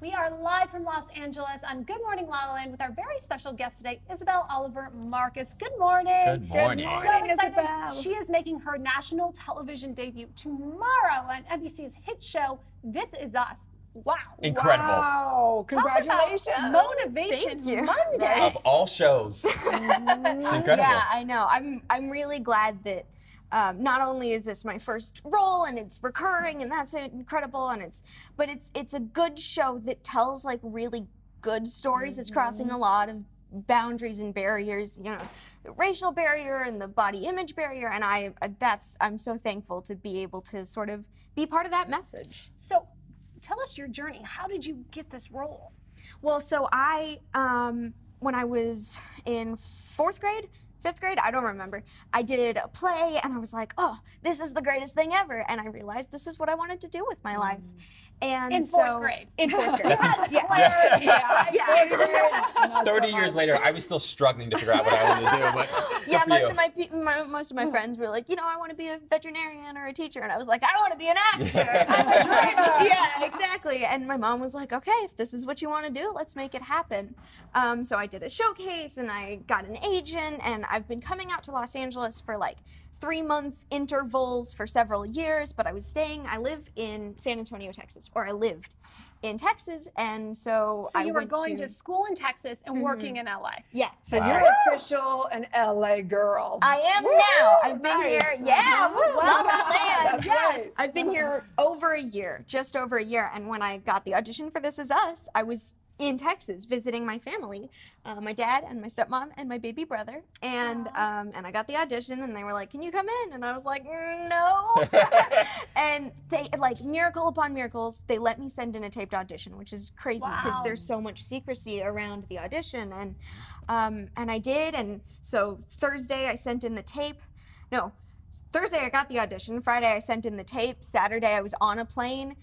We are live from Los Angeles on Good Morning La La with our very special guest today, Isabel Oliver Marcus. Good morning. Good morning. So excited. Isabel. She is making her national television debut tomorrow on NBC's hit show, This Is Us. Wow. Incredible. Wow. Congratulations. Motivation Thank you. Monday. Of all shows. It's incredible. Yeah, I know. I'm really glad that not only is this my first role and it's recurring and that's incredible but it's a good show that tells like really good stories. It's crossing a lot of boundaries and barriers, you know, the racial barrier and the body image barrier, and I'm so thankful to be able to sort of be part of that message. So tell us your journey. How did you get this role? Well, so I when I was in 5th grade, I don't remember. I did a play and I was like, oh, this is the greatest thing ever. And I realized this is what I wanted to do with my life. And In fourth grade. In 4th grade. Yeah. 30 years later, I was still struggling to figure out what I wanted to do. But Yeah, good for you. most of my friends were like, you know, I want to be a veterinarian or a teacher. And I was like, I want to be an actor. I'm a dreamer. Yeah, exactly. And my mom was like, okay, if this is what you want to do, let's make it happen. So I did a showcase and I got an agent, and I've been coming out to Los Angeles for like 3-month intervals for several years, but I live in San Antonio, Texas, or I lived in Texas, and so So I you were went going to school in Texas and working in LA. Yeah. So you're official an LA girl. I am now. I've been here. Yeah. Woo, La La Land. That's Yes. right. I've been here over a year, just over a year. And when I got the audition for This Is Us, I was in Texas visiting my family, my dad and my stepmom and my baby brother. And I got the audition, and they were like, "Can you come in?" And I was like, "No." And they, like, miracle upon miracles, they let me send in a taped audition, which is crazy because Wow. there's so much secrecy around the audition. And I did. And so Thursday I sent in the tape. No. Thursday I got the audition, Friday I sent in the tape, Saturday I was on a plane,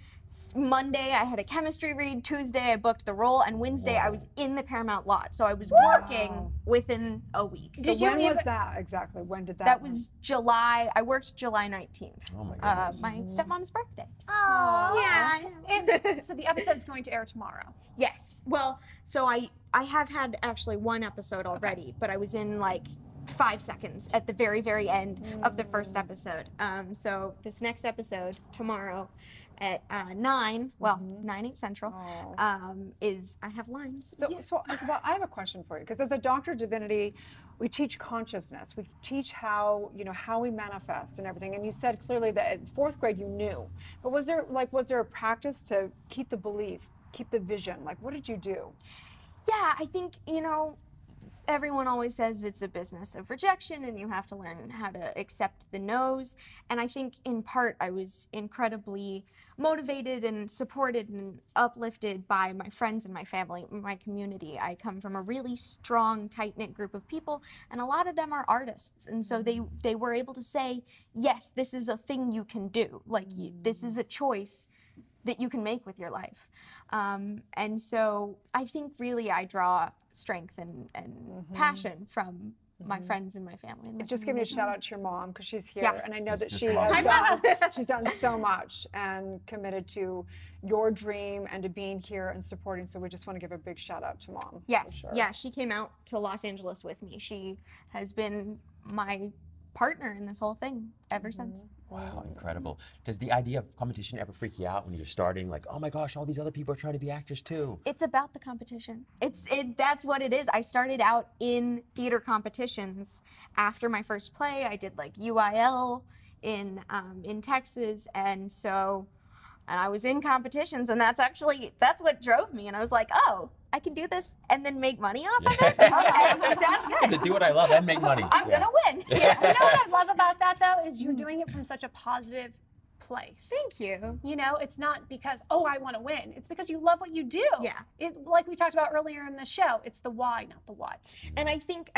Monday I had a chemistry read, Tuesday I booked the role, and Wednesday I was in the Paramount lot. So I was working within a week. So Did you when was even- that exactly? When did that? That was July, I worked July 19th. Oh my goodness. My stepmom's birthday. Oh. Yeah, I know. So the episode's going to air tomorrow. Yes, well, so I have had actually one episode already, but I was in like 5 seconds at the very, very end of the first episode. So this next episode tomorrow at 9, 8 Central, is I have lines. So Isabel, I have a question for you, because as a doctor of divinity, we teach consciousness. We teach how, you know, how we manifest and everything. And you said clearly that at 4th grade you knew, but was there a practice to keep the belief, keep the vision? Like, what did you do? Yeah, I think, you know, everyone always says it's a business of rejection and you have to learn how to accept the no's. And I think in part I was incredibly motivated and supported and uplifted by my friends and my family, my community. I come from a really strong, tight-knit group of people, and a lot of them are artists. And so they were able to say, yes, this is a thing you can do. Like, this is a choice that you can make with your life. And so I think really I draw strength and passion from my friends and my family. And my Just give me a community. shout out to your mom, because she's here, Yeah. and I know that just she love she's done so much and committed to your dream and to being here and supporting. So we just want to give a big shout out to mom. Yes, for sure. yeah, she came out to Los Angeles with me. She has been my partner in this whole thing ever since. Wow, incredible. Does the idea of competition ever freak you out when you're starting? Like, oh my gosh, all these other people are trying to be actors too. It's about the competition. That's what it is. I started out in theater competitions after my first play. I did like UIL in Texas, and I was in competitions, and that's what drove me. And I was like, oh, I can do this and then make money off of it? Okay, sounds good. To do what I love and make money. I'm gonna win. You know what I love about that, though, is you're doing it from such a positive place. Thank you. You know, it's not because, oh, I want to win. It's because you love what you do. Yeah. Like we talked about earlier in the show, it's the why, not the what. And I think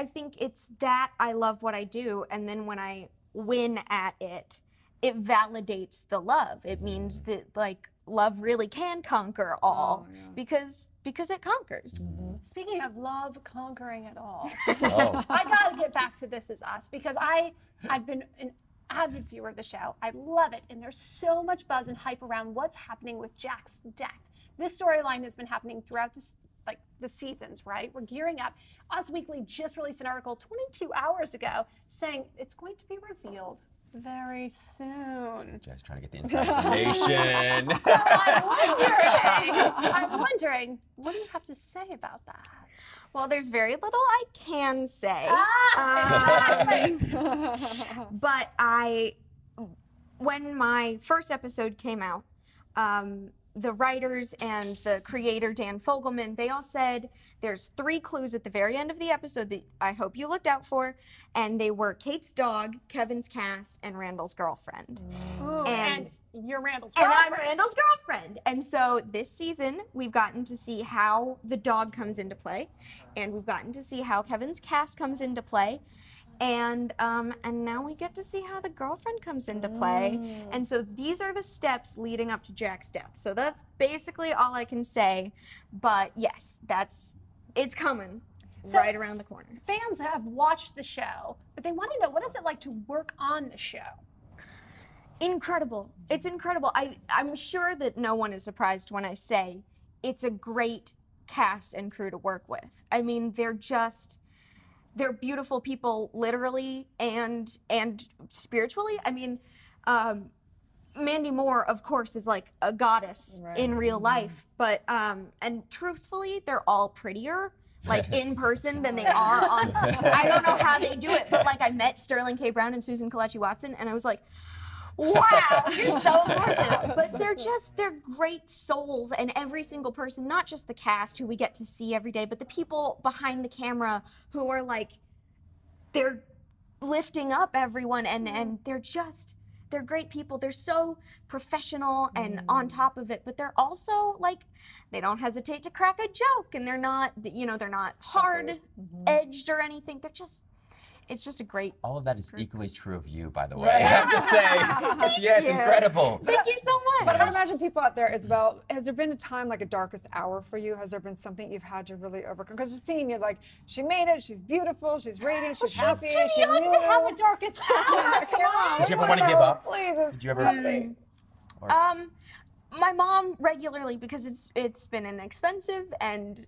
it's that I love what I do, and then when I win at it, it validates the love. It means that, like, love really can conquer all, because it conquers. Speaking of love conquering it all, Oh. I got to get back to This Is Us, because I've been an avid viewer of the show. I love it, and there's so much buzz and hype around what's happening with Jack's death. This storyline has been happening throughout this, like the seasons, right? We're gearing up. Us Weekly just released an article 22 hours ago saying it's going to be revealed very soon. Just trying to get the inside information. So I'm wondering, what do you have to say about that? Well, there's very little I can say. But when my first episode came out, the writers and the creator, Dan Fogelman, they all said there's 3 clues at the very end of the episode that I hope you looked out for, and they were Kate's dog, Kevin's cast, and Randall's girlfriend. Ooh, and you're Randall's And girlfriend. I'm Randall's girlfriend. And so this season, we've gotten to see how the dog comes into play, and we've gotten to see how Kevin's cast comes into play. And now we get to see how the girlfriend comes into play. And so these are the steps leading up to Jack's death. So that's basically all I can say. But yes, it's coming right around the corner. Fans have watched the show, but they want to know, what is it like to work on the show? Incredible. It's incredible. I'm sure that no one is surprised when I say it's a great cast and crew to work with. I mean, they're beautiful people, literally and spiritually. I mean, Mandy Moore, of course, is like a goddess in real life, but and truthfully, they're all prettier, like in person, than they are on. I don't know how they do it, but like I met Sterling K. Brown and Susan Kelechi Watson, and I was like, wow, you're so gorgeous. But they're great souls, and every single person, not just the cast who we get to see every day, but the people behind the camera who are like, they're lifting up everyone, and they're great people. They're so professional and on top of it, but they're also like, they don't hesitate to crack a joke, and they're not hard-edged or anything. It's just a great. All of that is equally true of you, by the way. I have to say, it's incredible. Thank you so much. But I imagine people out there, Isabel, has there been a time like a darkest hour for you? Has there been something you've had to really overcome? Because we're seeing you like, she made it, she's beautiful, she's radiant, she's happy. She's too young to have a darkest hour. Come on. Did you ever want to give up? Please. Did you ever? My mom regularly, because it's been an expensive and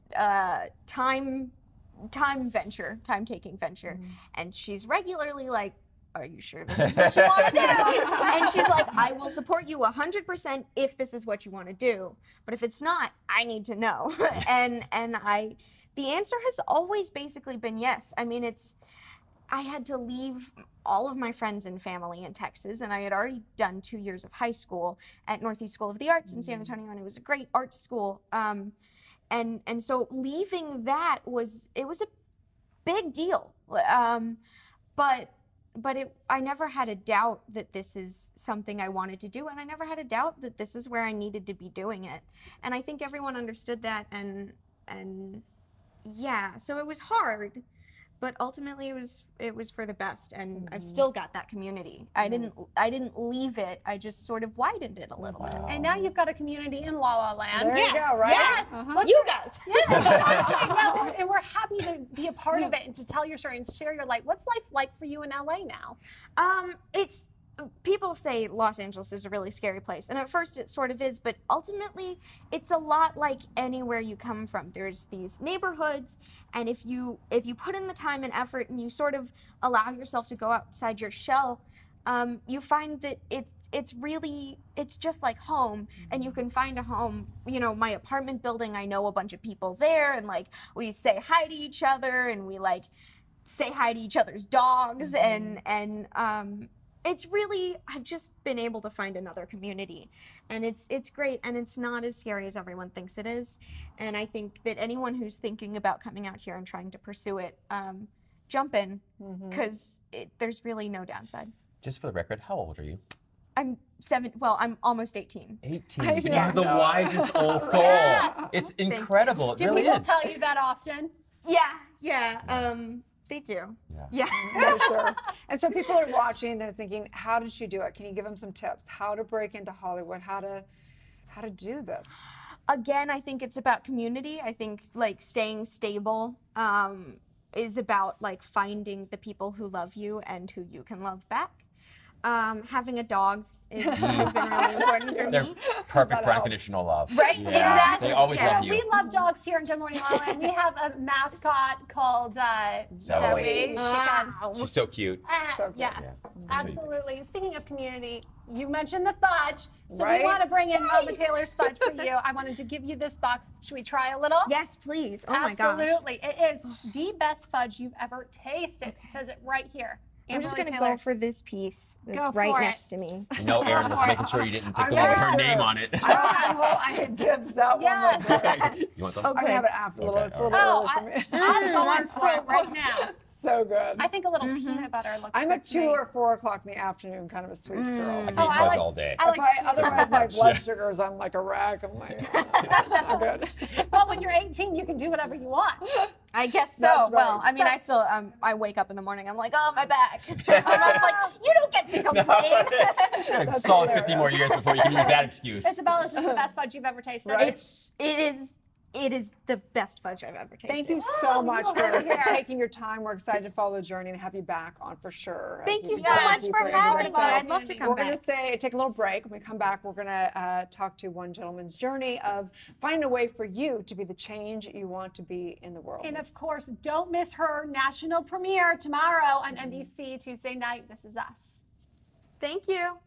time-taking venture, and she's regularly like, are you sure this is what you want to do? And she's like, I will support you 100% if this is what you want to do, but if it's not, I need to know. and the answer has always basically been yes. I mean, I had to leave all of my friends and family in Texas, and I had already done 2 years of high school at Northeast School of the Arts in San Antonio, and it was a great art school. And so leaving that was a big deal. But I never had a doubt that this is something I wanted to do, and I never had a doubt that this is where I needed to be doing it. And I think everyone understood that, and yeah, so it was hard, but ultimately it was for the best, and I've still got that community. I didn't leave it. I just sort of widened it a little bit. And now you've got a community in La La Land. There you go, right? Yes. You guys. Yes. And we're happy to be a part of it and to tell your story and share your life. What's life like for you in LA now? People say Los Angeles is a really scary place, and at first it sort of is, but ultimately it's a lot like anywhere you come from. There's these neighborhoods, and if you put in the time and effort and you sort of allow yourself to go outside your shell, you find that it's just like home, and you can find a home. You know, my apartment building, I know a bunch of people there, and like we say hi to each other, and we like say hi to each other's dogs, and it's really, I've just been able to find another community, and it's great, and it's not as scary as everyone thinks it is. And I think that anyone who's thinking about coming out here and trying to pursue it, jump in, because there's really no downside. Just for the record, how old are you? I'm I'm almost 18. 18. You are the wisest old soul. Yes. It's incredible. It Do really people is. tell you that often? Yeah. They do. Yeah. For sure. And so people are watching, they're thinking, how did she do it? Can you give them some tips? How to break into Hollywood? How to do this? Again, I think it's about community. I think like staying stable is about like finding the people who love you and who you can love back. Having a dog has been really important for They're me. perfect for unconditional love. Right? Yeah. Exactly. They always Yeah. love you. We love dogs here in Good Morning LaLa, and we have a mascot called Zoe. She comes. She's so cute. So good. Yes, Yeah. absolutely. Speaking of community, you mentioned the fudge, so Right? we want to bring in Mama Taylor's fudge for you. I wanted to give you this box. Should we try a little? Yes, please. Oh my gosh. Absolutely. It is the best fudge you've ever tasted. It says it right here. I'm just Amberly going to go Taylor's. for this piece that's Go right for it. next to me. No, Erin was making sure you didn't take the I'm one with her sure. name on it. I had dibs that Yes. one. Right. You want some? I'm gonna have it after a little. Okay, It's a little early for me. I'm going for it right now. So good. I think a little peanut butter looks I'm good at to 2 me. or 4 o'clock in the afternoon, kind of a sweets girl. I can Oh, eat I fudge like- all day. I like sweet Otherwise my Yeah. blood sugar is on like a rack. I'm like, it's not good. Well, when you're 18, you can do whatever you want. I guess so. That's right. Well, I mean, So- I still, I wake up in the morning, I'm like, oh, my back. My mom's like, you don't get to complain. A solid 50 more years before you can use that excuse. Isabel, is this the best fudge you've ever tasted? Right. It is the best fudge I've ever tasted. Thank you so much look for over here. taking your time. We're excited to follow the journey and have you back on for sure. as Thank we you dig so much deeper for into having this. me. So I'd love to come We're back. going to take a little break. When we come back, we're going to talk to one gentleman's journey of finding a way for you to be the change you want to be in the world. And of course, don't miss her national premiere tomorrow on NBC Tuesday night. This Is Us. Thank you.